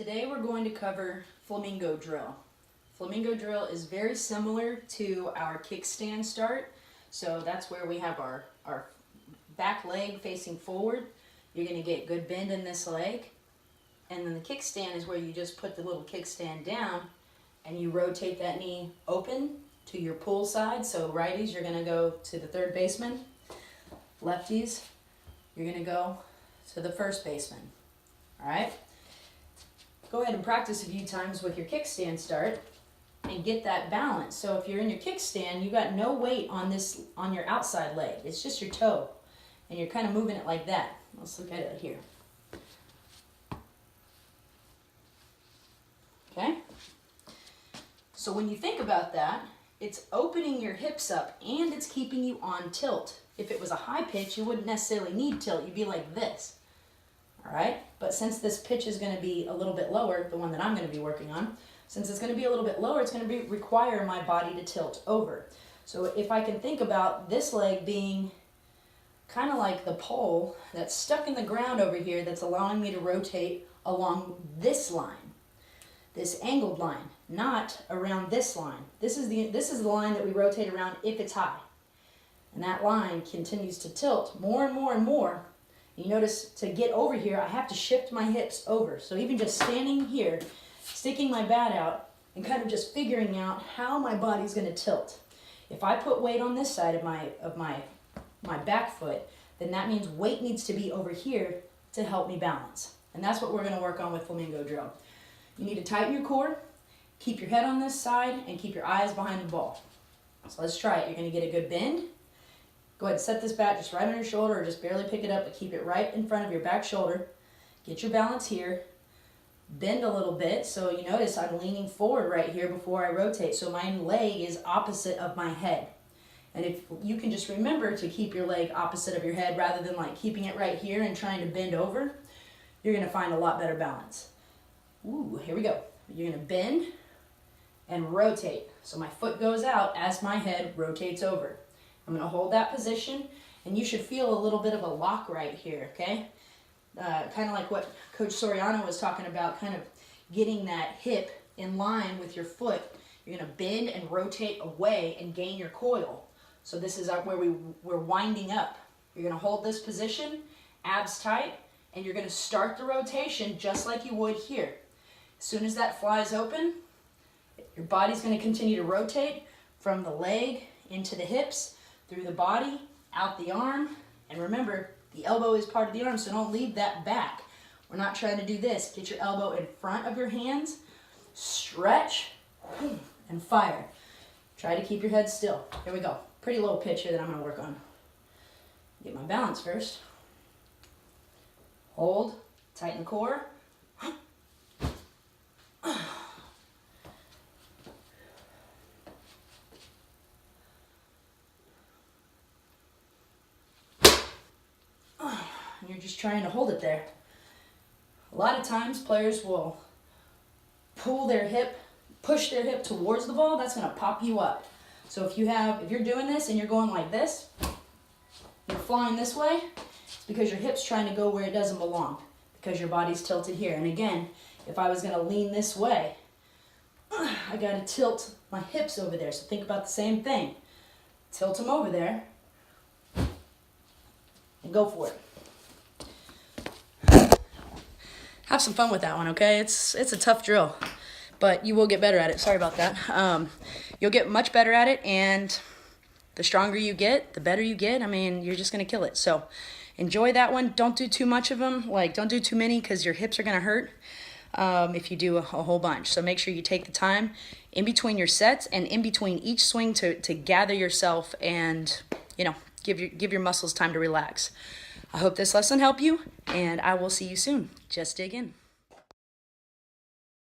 Today we're going to cover Flamingo Drill. Flamingo Drill is very similar to our kickstand start. So that's where we have our back leg facing forward. You're going to get good bend in this leg. And then the kickstand is where you just put the little kickstand down and you rotate that knee open to your pull side. So righties, you're going to go to the third baseman. Lefties, you're going to go to the first baseman. All right? Go ahead and practice a few times with your kickstand start and get that balance. So if you're in your kickstand, you got no weight on your outside leg. It's just your toe. And you're kind of moving it like that. Let's look at it here. Okay? So when you think about that, it's opening your hips up and it's keeping you on tilt. If it was a high pitch, you wouldn't necessarily need tilt. You'd be like this. All right? But since this pitch is going to be a little bit lower, the one that I'm going to be working on, since it's going to be a little bit lower, it's going to require my body to tilt over. So if I can think about this leg being kind of like the pole that's stuck in the ground over here that's allowing me to rotate along this line, this angled line, not around this line. This is the line that we rotate around if it's high. And that line continues to tilt more and more and more. You notice to get over here, I have to shift my hips over. So even just standing here, sticking my bat out, and kind of just figuring out how my body's going to tilt. If I put weight on this side of my back foot, then that means weight needs to be over here to help me balance. And that's what we're going to work on with Flamingo Drill. You need to tighten your core, keep your head on this side, and keep your eyes behind the ball. So let's try it. You're going to get a good bend. Go ahead and set this bat just right on your shoulder or just barely pick it up, but keep it right in front of your back shoulder. Get your balance here. Bend a little bit. So you notice I'm leaning forward right here before I rotate. So my leg is opposite of my head. And if you can just remember to keep your leg opposite of your head rather than like keeping it right here and trying to bend over, you're going to find a lot better balance. Ooh, here we go. You're going to bend and rotate. So my foot goes out as my head rotates over. I'm going to hold that position, and you should feel a little bit of a lock right here, okay? Kind of like what Coach Soriano was talking about, kind of getting that hip in line with your foot. You're going to bend and rotate away and gain your coil. So this is where we're winding up. You're going to hold this position, abs tight, and you're going to start the rotation just like you would here. As soon as that flies open, your body's going to continue to rotate from the leg into the hips, through the body, out the arm. And remember, the elbow is part of the arm, so don't leave that back. We're not trying to do this. Get your elbow in front of your hands, stretch, and fire. Try to keep your head still. Here we go. Pretty low pitch here that I'm going to work on. Get my balance first. Hold, tighten core. You're just trying to hold it there. A lot of times players will pull their hip, push their hip towards the ball. That's going to pop you up. So if you're doing this and you're going like this, you're flying this way, it's because your hip's trying to go where it doesn't belong, because your body's tilted here. And again, if I was going to lean this way, I got to tilt my hips over there. So think about the same thing. Tilt them over there and go for it. Have some fun with that one, okay? It's a tough drill, but you will get better at it. Sorry about that. You'll get much better at it, and the stronger you get, the better you get. I mean, you're just going to kill it. So enjoy that one. Don't do too much of them. Like, don't do too many because your hips are going to hurt if you do a whole bunch. So make sure you take the time in between your sets and in between each swing to gather yourself and, give your muscles time to relax. I hope this lesson helped you, and I will see you soon. Just dig in.